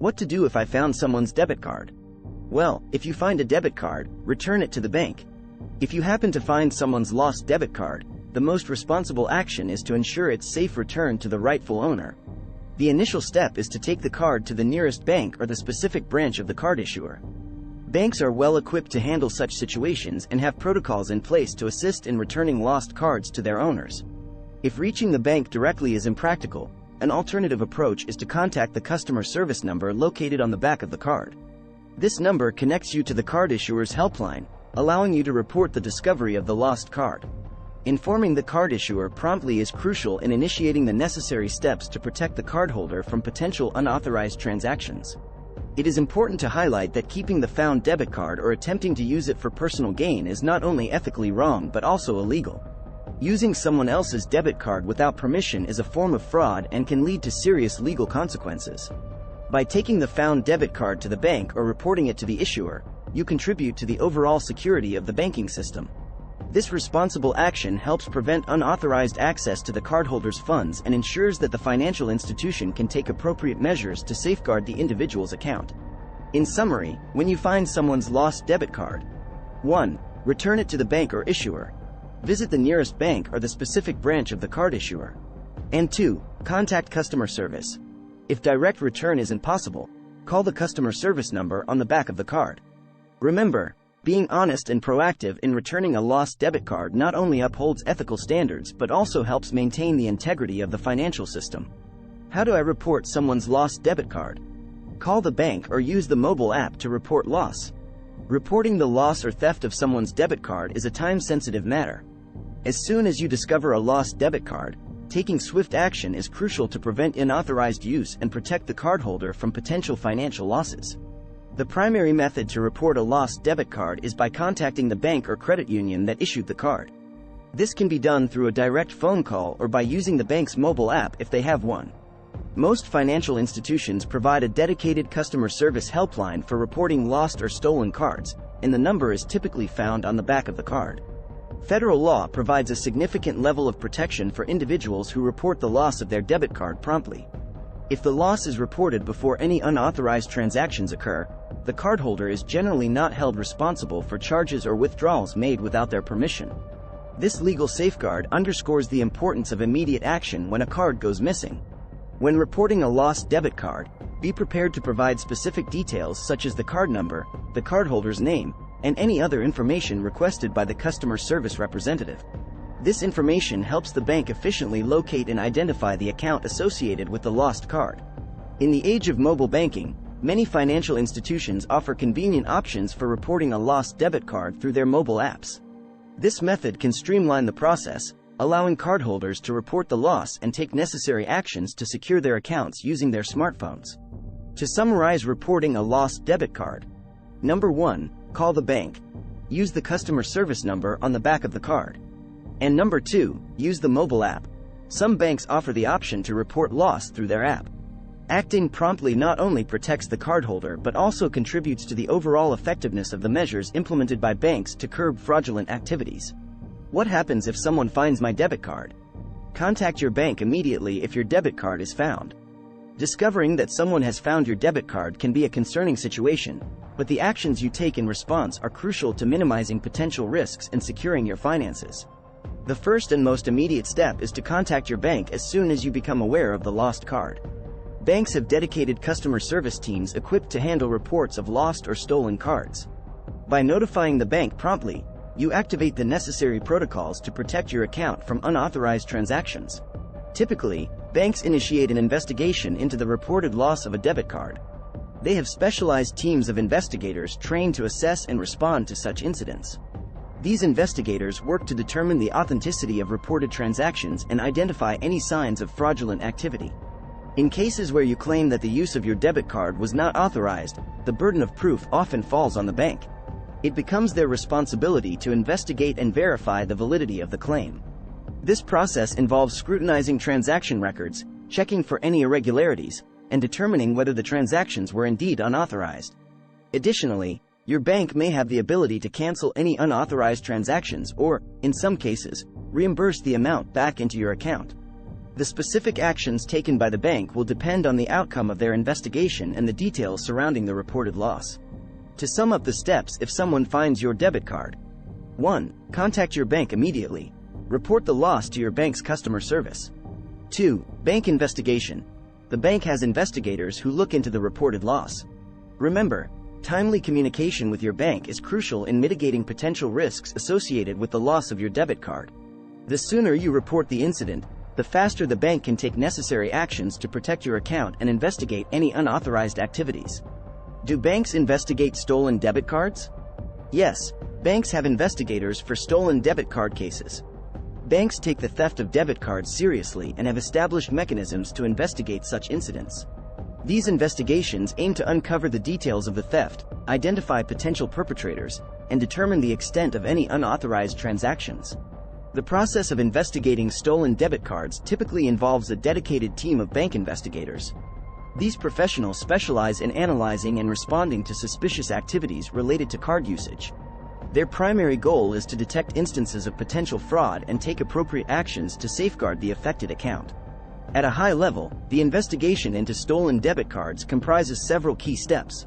What to do if I found someone's debit card? Well, if you find a debit card, return it to the bank. If you happen to find someone's lost debit card, the most responsible action is to ensure its safe return to the rightful owner. The initial step is to take the card to the nearest bank or the specific branch of the card issuer. Banks are well equipped to handle such situations and have protocols in place to assist in returning lost cards to their owners. If reaching the bank directly is impractical, an alternative approach is to contact the customer service number located on the back of the card. This number connects you to the card issuer's helpline, allowing you to report the discovery of the lost card. Informing the card issuer promptly is crucial in initiating the necessary steps to protect the cardholder from potential unauthorized transactions. It is important to highlight that keeping the found debit card or attempting to use it for personal gain is not only ethically wrong but also illegal. Using someone else's debit card without permission is a form of fraud and can lead to serious legal consequences. By taking the found debit card to the bank or reporting it to the issuer, you contribute to the overall security of the banking system. This responsible action helps prevent unauthorized access to the cardholder's funds and ensures that the financial institution can take appropriate measures to safeguard the individual's account. In summary, when you find someone's lost debit card, 1. Return it to the bank or issuer. Visit the nearest bank or the specific branch of the card issuer. And 2. Contact customer service. If direct return isn't possible, call the customer service number on the back of the card. Remember, being honest and proactive in returning a lost debit card not only upholds ethical standards but also helps maintain the integrity of the financial system. How do I report someone's lost debit card? Call the bank or use the mobile app to report loss. Reporting the loss or theft of someone's debit card is a time-sensitive matter. As soon as you discover a lost debit card, taking swift action is crucial to prevent unauthorized use and protect the cardholder from potential financial losses. The primary method to report a lost debit card is by contacting the bank or credit union that issued the card. This can be done through a direct phone call or by using the bank's mobile app if they have one. Most financial institutions provide a dedicated customer service helpline for reporting lost or stolen cards, and the number is typically found on the back of the card. Federal law provides a significant level of protection for individuals who report the loss of their debit card promptly. If the loss is reported before any unauthorized transactions occur, the cardholder is generally not held responsible for charges or withdrawals made without their permission. This legal safeguard underscores the importance of immediate action when a card goes missing. When reporting a lost debit card, be prepared to provide specific details such as the card number, the cardholder's name, and any other information requested by the customer service representative. This information helps the bank efficiently locate and identify the account associated with the lost card. In the age of mobile banking, many financial institutions offer convenient options for reporting a lost debit card through their mobile apps. This method can streamline the process, allowing cardholders to report the loss and take necessary actions to secure their accounts using their smartphones. To summarize reporting a lost debit card: Number 1. Call the bank. Use the customer service number on the back of the card. And number 2. Use the mobile app. Some banks offer the option to report loss through their app. Acting promptly not only protects the cardholder but also contributes to the overall effectiveness of the measures implemented by banks to curb fraudulent activities. What happens if someone finds my debit card? Contact your bank immediately if your debit card is found. Discovering that someone has found your debit card can be a concerning situation, but the actions you take in response are crucial to minimizing potential risks and securing your finances. The first and most immediate step is to contact your bank as soon as you become aware of the lost card. Banks have dedicated customer service teams equipped to handle reports of lost or stolen cards. By notifying the bank promptly, you activate the necessary protocols to protect your account from unauthorized transactions. Typically, banks initiate an investigation into the reported loss of a debit card. They have specialized teams of investigators trained to assess and respond to such incidents. These investigators work to determine the authenticity of reported transactions and identify any signs of fraudulent activity. In cases where you claim that the use of your debit card was not authorized, the burden of proof often falls on the bank. It becomes their responsibility to investigate and verify the validity of the claim. This process involves scrutinizing transaction records, checking for any irregularities, and determining whether the transactions were indeed unauthorized. Additionally, your bank may have the ability to cancel any unauthorized transactions or, in some cases, reimburse the amount back into your account. The specific actions taken by the bank will depend on the outcome of their investigation and the details surrounding the reported loss. To sum up the steps if someone finds your debit card: 1. Contact your bank immediately. Report the loss to your bank's customer service. 2. Bank investigation. The bank has investigators who look into the reported loss. Remember, timely communication with your bank is crucial in mitigating potential risks associated with the loss of your debit card. The sooner you report the incident, the faster the bank can take necessary actions to protect your account and investigate any unauthorized activities. Do banks investigate stolen debit cards? Yes, banks have investigators for stolen debit card cases. Banks take the theft of debit cards seriously and have established mechanisms to investigate such incidents. These investigations aim to uncover the details of the theft, identify potential perpetrators, and determine the extent of any unauthorized transactions. The process of investigating stolen debit cards typically involves a dedicated team of bank investigators. These professionals specialize in analyzing and responding to suspicious activities related to card usage. Their primary goal is to detect instances of potential fraud and take appropriate actions to safeguard the affected account. At a high level, the investigation into stolen debit cards comprises several key steps.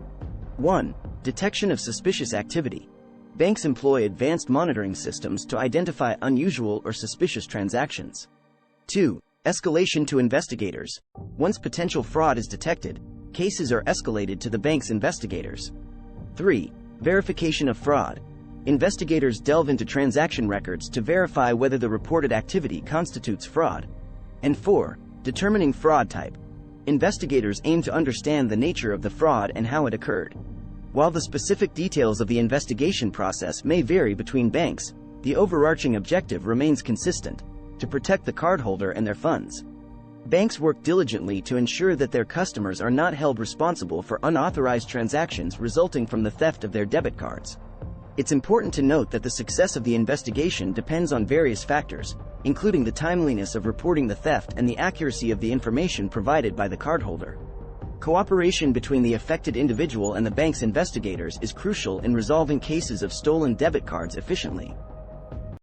1. Detection of suspicious activity. Banks employ advanced monitoring systems to identify unusual or suspicious transactions. 2. Escalation to investigators. Once potential fraud is detected, cases are escalated to the bank's investigators. 3. Verification of fraud. Investigators delve into transaction records to verify whether the reported activity constitutes fraud. And 4. Determining fraud type. Investigators aim to understand the nature of the fraud and how it occurred. While the specific details of the investigation process may vary between banks, the overarching objective remains consistent: to protect the cardholder and their funds. Banks work diligently to ensure that their customers are not held responsible for unauthorized transactions resulting from the theft of their debit cards. It's important to note that the success of the investigation depends on various factors, including the timeliness of reporting the theft and the accuracy of the information provided by the cardholder. Cooperation between the affected individual and the bank's investigators is crucial in resolving cases of stolen debit cards efficiently.